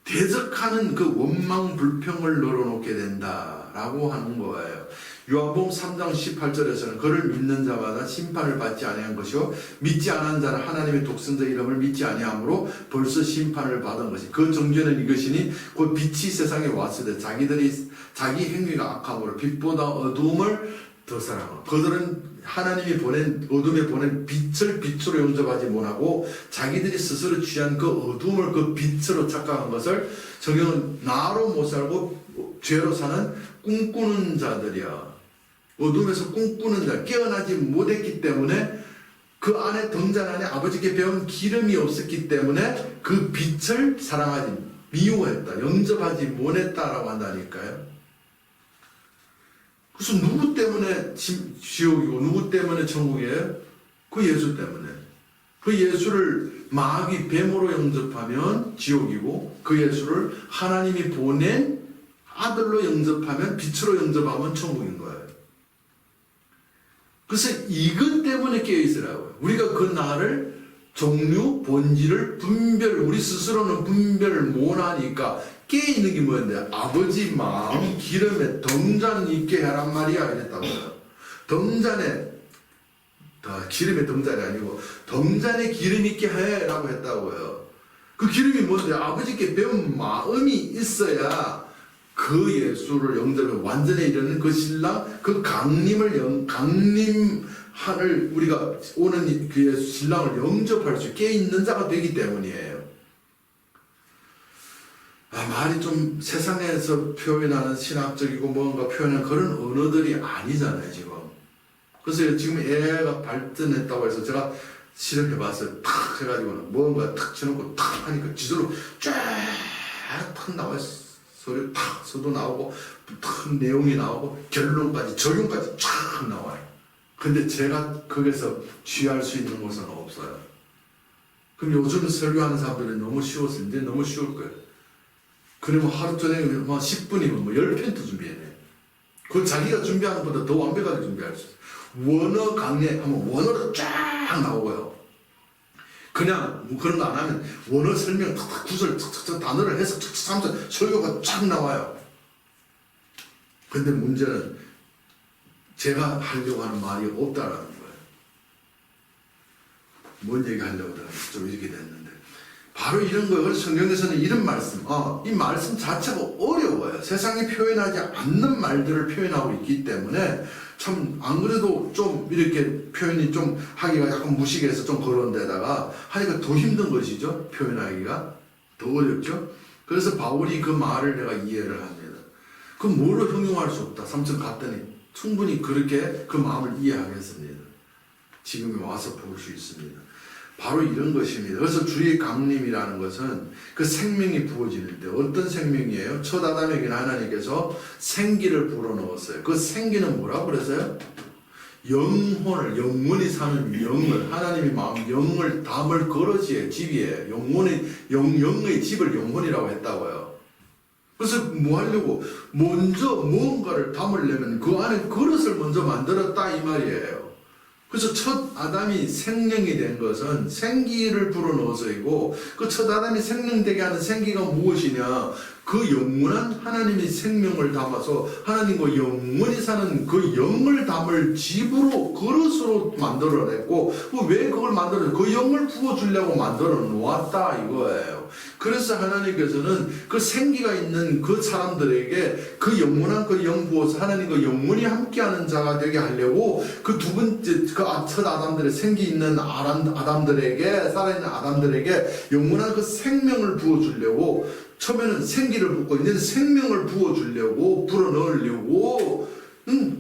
대적하는 그 원망 불평을 늘어놓게 된다라고 하는 거예요. 요한복음 3장 18절에서는 그를 믿는 자마다 심판을 받지 아니한 것이요 믿지 않은 자는 하나님의 독생자 이름을 믿지 아니함으로 벌써 심판을 받은 것이 그 정죄는 이것이니 곧 빛이 세상에 왔을 때 자기 행위가 악함으로 빛보다 어두움을 더 사랑하고 그들은 하나님이 보낸 어둠에 보낸 빛을 빛으로 영접하지 못하고 자기들이 스스로 취한 그 어둠을 그 빛으로 착각한 것을 성경은 나로 못 살고 죄로 사는 꿈꾸는 자들이야. 어둠에서 꿈꾸는 자, 깨어나지 못했기 때문에 그 안에 등잔 안에 아버지께 배운 기름이 없었기 때문에 그 빛을 사랑하지 미워했다, 영접하지 못했다라고 한다니까요. 그래서 누구 때문에 지옥이고 누구 때문에 천국이에요? 그 예수 때문에. 그 예수를 마귀 뱀으로 영접하면 지옥이고 그 예수를 하나님이 보낸 아들로 영접하면 빛으로 영접하면 천국인 거예요. 그래서 이것 때문에 깨어있으라고요. 우리가 그 나를 종류, 본질을 우리 스스로는 분별을 못하니까 깨어있는 게 뭐였는데 아버지 마음 기름에 덩잔 있게 하란 말이야 이랬다고요. 덩잔에 기름에 덩잔이 아니고 덩잔에 기름 있게 해라고 했다고요. 그 기름이 뭔데 아버지께 배운 마음이 있어야 그 예수를 영접해 완전히 이르는 그 신랑 그 강림한을 우리가 오는 그 예수 신랑을 영접할 수 깨어있는 자가 되기 때문이에요. 말이 좀 세상에서 표현하는 신학적이고 뭔가 표현하는 그런 언어들이 아니잖아요 지금. 그래서 지금 애가 발전했다고 해서 제가 실험해봤어요. 탁 해가지고는 뭔가 탁 쳐놓고 탁 하니까 지들로 쫙탁 나와요. 소리 탁 소도 나오고 탁 내용이 나오고 결론까지 적용까지 쫙 나와요. 근데 제가 거기서 취할 수 있는 것은 없어요. 그럼 요즘 설교하는 사람들은 너무 쉬웠어요. 이제 너무 쉬울 거예요. 그러면 하루 전에 10분이면 10편도 준비해내. 그 자기가 준비하는 것보다 더 완벽하게 준비할 수 있어요. 원어 강의 하면 원어로 쫙 나오고요. 그냥 그런 거 안 하면 원어 설명 탁탁 구절 탁탁 단어를 해서 탁탁 하면서 설교가 쫙 나와요. 근데 문제는 제가 하려고 하는 말이 없다라는 거예요. 뭔 얘기 하려고 좀 이렇게 됐는데 바로 이런 거예요. 성경에서는 이런 말씀, 이 말씀 자체가 어려워요. 세상에 표현하지 않는 말들을 표현하고 있기 때문에 참 안 그래도 좀 이렇게 표현이 좀 하기가 약간 무식해서 좀 그런 데다가 하니까 더 힘든 것이죠. 표현하기가 더 어렵죠. 그래서 바울이 그 말을 내가 이해를 합니다. 그 뭐로 형용할 수 없다. 삼층 갔더니 충분히 그렇게 그 마음을 이해하겠습니다. 지금에 와서 볼 수 있습니다. 바로 이런 것입니다. 그래서 주의 강림이라는 것은 그 생명이 부어지는데 어떤 생명이에요? 첫 아담에게는 하나님께서 생기를 불어넣었어요. 그 생기는 뭐라고 그랬어요? 영원히 사는 영을 하나님이 마음 영을 담을 그릇이에요. 집이에요. 영의 집을 영혼이라고 했다고요. 그래서 뭐 하려고? 먼저 무언가를 담으려면 그 안에 그릇을 먼저 만들었다 이 말이에요. 그래서 첫 아담이 생명이 된 것은 생기를 불어넣어서이고 그 첫 아담이 생명되게 하는 생기가 무엇이냐? 그 영원한 하나님의 생명을 담아서 하나님과 영원히 사는 그 영을 담을 집으로 그릇으로 만들어냈고 왜 그걸 만들어? 그 영을 부어주려고 만들어 놓았다 이거예요. 그래서 하나님께서는 그 생기가 있는 그 사람들에게 그 영원한 그 영 부어서 하나님과 영원히 함께하는 자가 되게 하려고 그 두 번째 그 첫 아담들의 생기 있는 아담들에게 살아있는 아담들에게 영원한 그 생명을 부어주려고 처음에는 생기를 붓고 이제는 생명을 부어주려고 불어넣으려고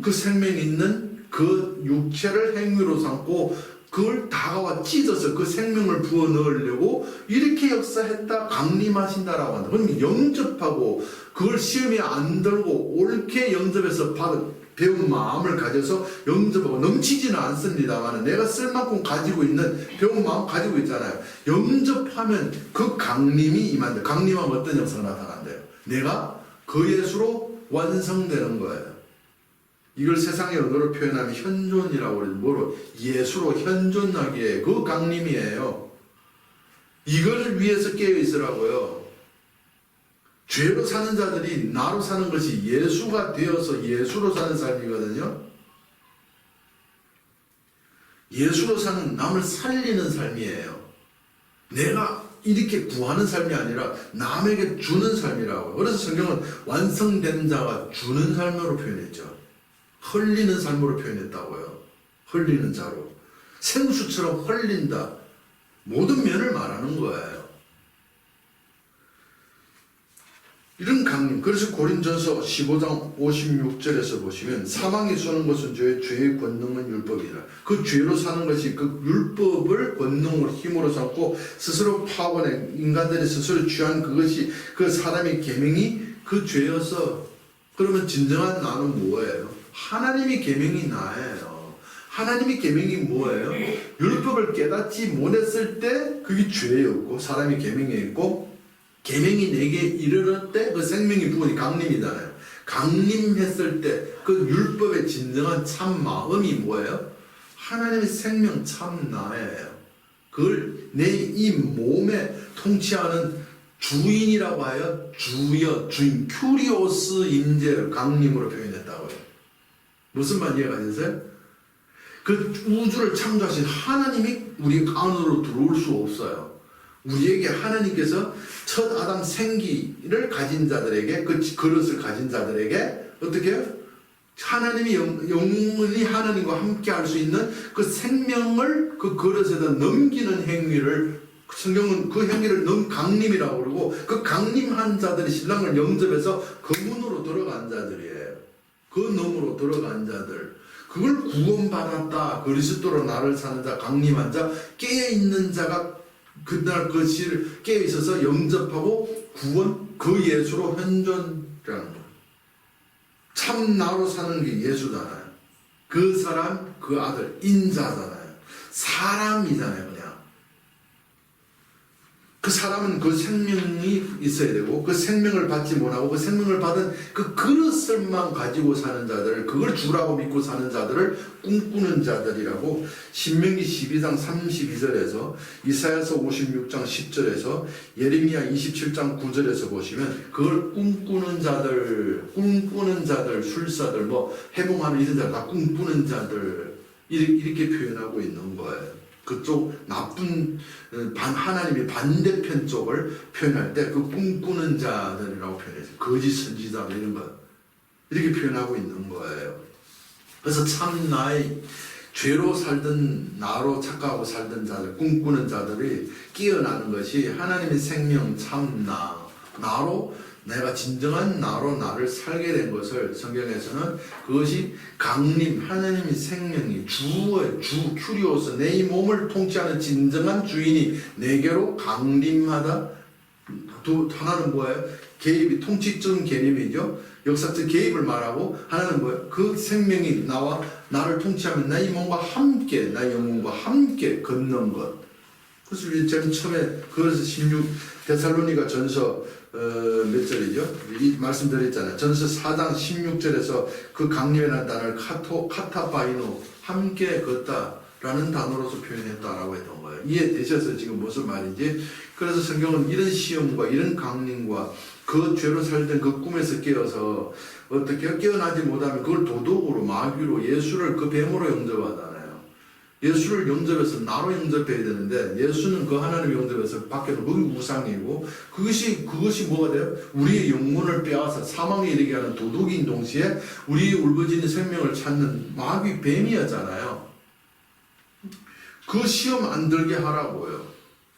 그 생명 있는 그 육체를 행위로 삼고 그걸 다가와 찢어서 그 생명을 부어넣으려고 이렇게 역사했다 강림하신다라고 한다. 그럼 영접하고 그걸 시험에 안 들고 옳게 영접해서 받은 배운 마음을 가져서 영접하고 넘치지는 않습니다만 내가 쓸 만큼 가지고 있는 배운 마음 가지고 있잖아요. 영접하면 그 강림이 임한다. 강림하면 어떤 형상이 나타난대요? 내가 그 예수로 완성되는 거예요. 이걸 세상의 언어로 표현하면 현존이라고 그래요. 뭐로? 예수로 현존하기에 그 강림이에요. 이걸 위해서 깨어 있으라고요. 죄로 사는 자들이 나로 사는 것이 예수가 되어서 예수로 사는 삶이거든요. 예수로 사는 남을 살리는 삶이에요. 내가 이렇게 구하는 삶이 아니라 남에게 주는 삶이라고요. 그래서 성경은 완성된 자가 주는 삶으로 표현했죠. 흘리는 삶으로 표현했다고요. 흘리는 자로. 생수처럼 흘린다. 모든 면을 말하는 거예요. 이런 강림. 그래서 고린전서 15장 56절에서 보시면 사망이 쏘는 것은 죄의 권능은 율법이라. 그 죄로 사는 것이 그 율법을 권능으로 힘으로 삼고 스스로 파워내 인간들이 스스로 취한 그것이 그 사람의 계명이 그 죄여서 그러면 진정한 나는 뭐예요? 하나님이 계명이 나예요. 하나님이 계명이 뭐예요? 율법을 깨닫지 못했을 때 그게 죄였고 사람이 계명이 있고 계명이 내게 이르렀을 때 그 생명이 부어니 강림이잖아요. 강림했을 때 그 율법의 진정한 참 마음이 뭐예요? 하나님의 생명 참 나예요. 그걸 내 이 몸에 통치하는 주인이라고 하여 주인 큐리오스 임재를 강림으로 표현했다고요. 무슨 말 이해가셨어요? 그 우주를 창조하신 하나님이 우리 안으로 들어올 수 없어요. 우리에게 하나님께서 첫 아담 생기를 가진 자들에게 그 그릇을 가진 자들에게 어떻게 해요? 하나님이 영원히 하나님과 함께 할 수 있는 그 생명을 그 그릇에다 넘기는 행위를 성경은 그 행위를 강림이라고 그러고 그 강림한 자들이 신랑을 영접해서 그 문으로 들어간 자들이에요. 그 넘으로 들어간 자들. 그걸 구원받았다. 그리스도로 나를 사는 자, 강림한 자, 깨어있는 자가 그날 그 시를 깨어있어서 영접하고 구원, 그 예수로 현존이라는 거예요. 참 나로 사는 게 예수잖아요. 그 사람, 그 아들, 인자잖아요. 사람이잖아요, 그냥. 그 사람은 그 생명이 있어야 되고 그 생명을 받지 못하고 그 생명을 받은 그 그릇을만 가지고 사는 자들을 그걸 주라고 믿고 사는 자들을 꿈꾸는 자들이라고 신명기 12장 32절에서 이사야서 56장 10절에서 예레미야 27장 9절에서 보시면 그걸 꿈꾸는 자들 술사들 뭐 해몽하는 이런 자들 다 꿈꾸는 자들 이렇게 표현하고 있는 거예요. 그쪽 나쁜 하나님의 반대편 쪽을 표현할 때 그 꿈꾸는 자들이라고 표현해서 거짓 선지자 이런 거 이렇게 표현하고 있는 거예요. 그래서 참 나의 죄로 살던 나로 착각하고 살던 자들 꿈꾸는 자들이 깨어나는 것이 하나님의 생명 참 나로 내가 진정한 나로 나를 살게 된 것을 성경에서는 그것이 강림 하나님의 생명이 주 큐리오스 내 이 몸을 통치하는 진정한 주인이 내게로 강림하다. 또 하나는 뭐예요? 개입이 통치적 개념이죠. 역사적 개입을 말하고 하나는 뭐예요? 그 생명이 나와 나를 통치하면 내 이 몸과 함께 나의 영혼과 함께 걷는 것. 그래서 제가 처음에 그래서 16 데살로니가 전서 몇 절이죠? 이 말씀드렸잖아요. 전서 4장 16절에서 그 강림이라는 단어를 카타바이노 함께 걷다라는 단어로서 표현했다라고 했던 거예요. 이해되셔서 지금 무슨 말인지. 그래서 성경은 이런 시험과 이런 강림과 그 죄로 살던 그 꿈에서 깨어서 어떻게 깨어나지 못하면 그걸 도덕으로 마귀로 예수를 그 뱀으로 영접하잖아요. 예수를 영접해서 나로 영접해야 되는데 예수는 그 하나님의 영접해서 밖에는 그게 우상이고 그것이 뭐가 돼요? 우리의 영혼을 빼앗아 사망에 이르게 하는 도둑인 동시에 우리의 울부짖는 생명을 찾는 마귀 뱀이었잖아요. 그 시험 안 들게 하라고요.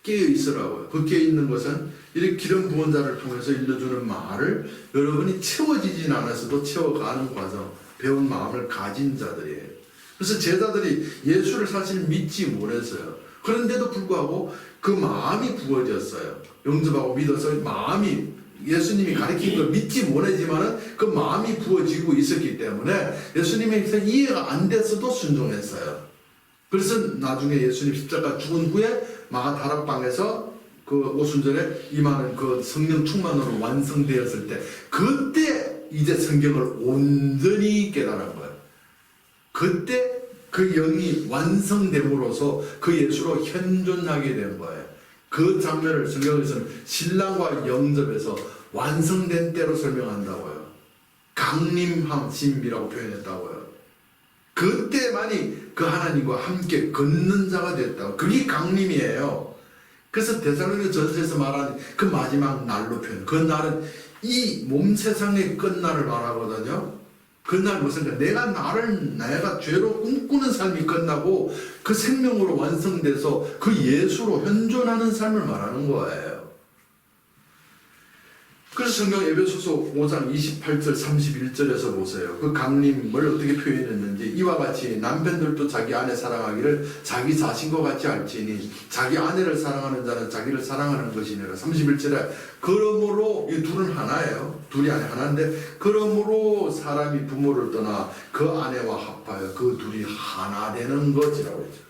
깨어 있으라고요. 그 깨어 있는 것은 이렇게 기름 부은 자를 통해서 일러주는 말을 여러분이 채워지진 않았어도 채워가는 과정, 배운 마음을 가진 자들이에요. 그래서 제자들이 예수를 사실 믿지 못했어요. 그런데도 불구하고 그 마음이 부어졌어요. 영접하고 믿어서 마음이 예수님이 가르친 걸 믿지 못하지만은 그 마음이 부어지고 있었기 때문에 예수님에서 이해가 안 됐어도 순종했어요. 그래서 나중에 예수님 십자가 죽은 후에 마가 다락방에서 그 오순절에 임하는 그 성령 충만으로 완성되었을 때 그때 이제 성경을 온전히 깨달은 거예요. 그때 그 영이 완성됨으로써 그 예수로 현존하게 된 거예요. 그 장면을 성경에서는 신랑과 영접에서 완성된 때로 설명한다고요. 강림하심이라고 표현했다고요. 그때만이 그 하나님과 함께 걷는 자가 됐다고. 그게 강림이에요. 그래서 데살로니가 전서에서 말하는 그 마지막 날로 표현. 그 날은 이 몸 세상의 끝날을 말하거든요. 그날 무슨 내가 죄로 꿈꾸는 삶이 끝나고 그 생명으로 완성돼서 그 예수로 현존하는 삶을 말하는 거예요. 그래서 성경 에베소서 5장 28절 31절에서 보세요. 그 강림을 어떻게 표현했는지 이와 같이 남편들도 자기 아내 사랑하기를 자기 자신과 같이 알지니 자기 아내를 사랑하는 자는 자기를 사랑하는 것이니라. 31절에 그러므로 이 둘은 하나예요. 둘이 아니 하나인데 그러므로 사람이 부모를 떠나 그 아내와 합하여 그 둘이 하나 되는 것이라고 했죠.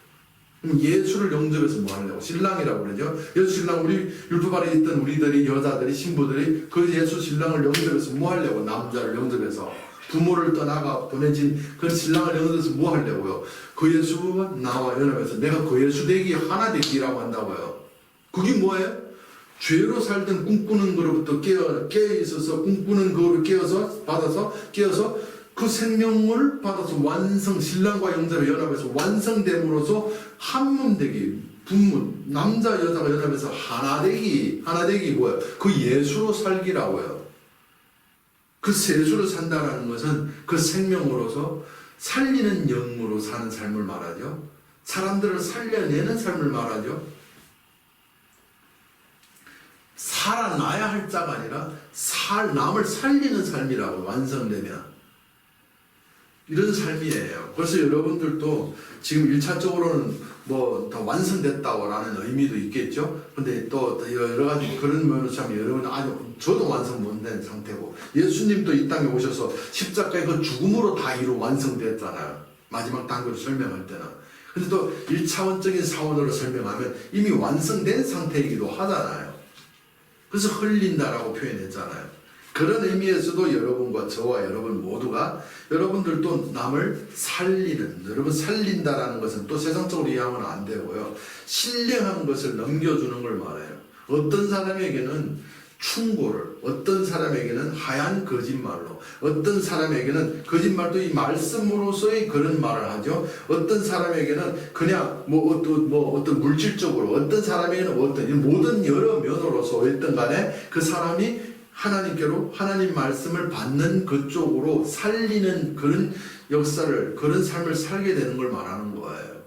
그럼 예수를 영접해서 뭐 하려고? 신랑이라고 그러죠. 예수 신랑, 우리 율법아래 있던 우리들이, 여자들이, 신부들이 그 예수 신랑을 영접해서 뭐 하려고? 남자를 영접해서 부모를 떠나가 보내진 그 신랑을 영접해서 뭐 하려고요? 그 예수가 나와 연합해서 내가 그 예수 되기 하나 되기라고 한다고요. 그게 뭐예요? 죄로 살던 꿈꾸는 거로부터 깨어 있어서 꿈꾸는 거로 깨어서 그 생명을 받아서 완성, 신랑과 영접의 연합에서 완성됨으로써 한 몸 되기, 분문, 남자 여자가 연합해서 하나 되기 뭐예요? 그 예수로 살기라고요. 그 예수로 산다는 것은 그 생명으로서 살리는 영으로 사는 삶을 말하죠. 사람들을 살려내는 삶을 말하죠. 살아나야 할 자가 아니라 남을 살리는 삶이라고. 완성되면 이런 삶이에요. 그래서 여러분들도 지금 1차적으로는 뭐 더 완성됐다고 라는 의미도 있겠죠. 근데 또 여러 가지 그런 면에서 참 여러분 아주 저도 완성 못 된 상태고 예수님도 이 땅에 오셔서 십자가의 그 죽음으로 다 완성됐잖아요. 마지막 단계로 설명할 때는. 근데 또 1차원적인 사원으로 설명하면 이미 완성된 상태이기도 하잖아요. 그래서 흘린다라고 표현했잖아요. 그런 의미에서도 여러분과 저와 여러분 모두가 여러분들도 남을 살리는, 여러분 살린다라는 것은 또 세상적으로 이해하면 안 되고요. 신령한 것을 넘겨주는 걸 말해요. 어떤 사람에게는 충고를, 어떤 사람에게는 하얀 거짓말로, 어떤 사람에게는 거짓말도 이 말씀으로서의 그런 말을 하죠. 어떤 사람에게는 그냥 어떤 물질적으로, 어떤 사람에게는 모든 여러 면으로서 어쨌든 간에 그 사람이 하나님께로 하나님 말씀을 받는 그쪽으로 살리는 그런 역사를, 그런 삶을 살게 되는 걸 말하는 거예요.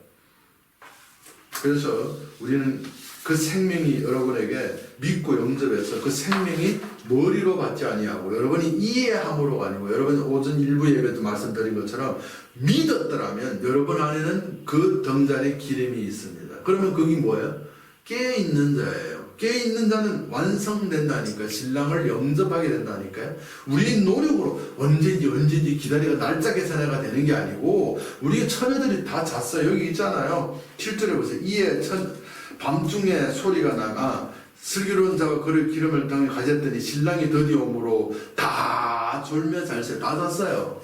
그래서 우리는 그 생명이 여러분에게 믿고 영접해서 그 생명이 머리로 받지 아니하고 여러분이 이해함으로가 아니고, 여러분 오전 일부 예배도 말씀드린 것처럼 믿었더라면 여러분 안에는 그 덩달의 기름이 있습니다. 그러면 그게 뭐예요? 깨어있는 자예요. 깨어있는 자는 완성된다니까요. 신랑을 영접하게 된다니까요. 우리 노력으로 언제인지 기다리가 날짜 계산해가 되는 게 아니고, 우리 처녀들이 다 잤어요. 여기 있잖아요. 7절에 보세요. 이에 밤중에 소리가 나가 슬기로운 자가 그를 기름을 땅에 가졌더니 신랑이 드디어 오므로 다 졸며 잘새. 다 잤어요.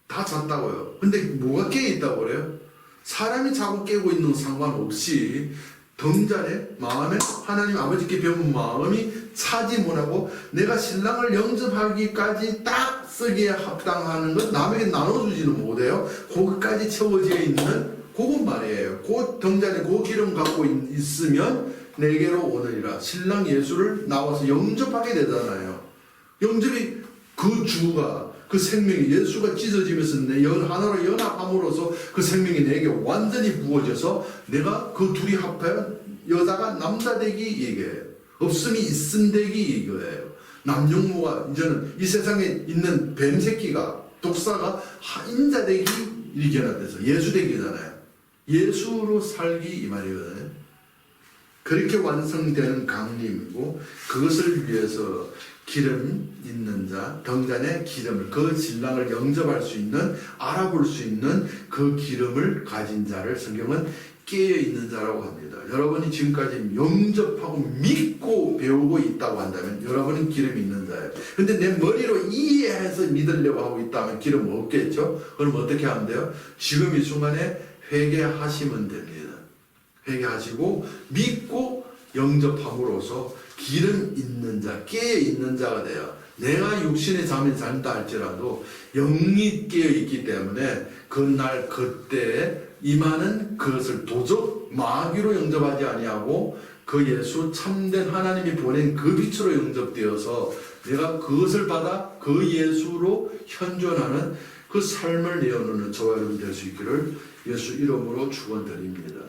다 잤다고요. 근데 뭐가 깨어있다고 그래요? 사람이 자고 깨고 있는 상관없이 덩달에 마음에 하나님 아버지께 배운 마음이 차지 못하고 내가 신랑을 영접하기까지 딱 쓰기에 합당하는 것 남에게 나눠주지는 못해요. 거기까지 채워져 있는 그건 말이에요. 그 덩달에 그 기름 갖고 있으면 내게로 오느니라. 신랑 예수를 나와서 영접하게 되잖아요. 영접이 그 주가, 그 생명이 예수가 찢어지면서 내 하나로 연합함으로써 그 생명이 내게 완전히 부어져서 내가 그 둘이 합하여 여자가 남자 되기 이거예요. 없음이 있음 되기 이거예요. 남용모가 이제는 이 세상에 있는 뱀 새끼가, 독사가 인자 되기 이렇게 연합돼서 예수 되기잖아요. 예수로 살기 이 말이거든요. 그렇게 완성되는 강림이고, 그것을 위해서 기름 있는 자, 등잔에 기름을, 그 신랑을 영접할 수 있는, 알아볼 수 있는 그 기름을 가진 자를 성경은 깨어있는 자라고 합니다. 여러분이 지금까지 영접하고 믿고 배우고 있다고 한다면 여러분은 기름이 있는 자예요. 근데 내 머리로 이해해서 믿으려고 하고 있다면 기름 없겠죠? 그럼 어떻게 하면 돼요? 지금 이 순간에 회개하시면 됩니다. 회개하시고 믿고 영접함으로써 기름 있는 자, 깨어 있는 자가 돼요. 내가 육신의 잠을 잔다 할지라도 영이 깨어 있기 때문에 그날 그때에 임하는 그것을 도적 마귀로 영접하지 아니하고 그 예수 참된 하나님이 보낸 그 빛으로 영접되어서 내가 그것을 받아 그 예수로 현존하는 그 삶을 내어놓는 저와 여러분 될 수 있기를 예수 이름으로 축원드립니다.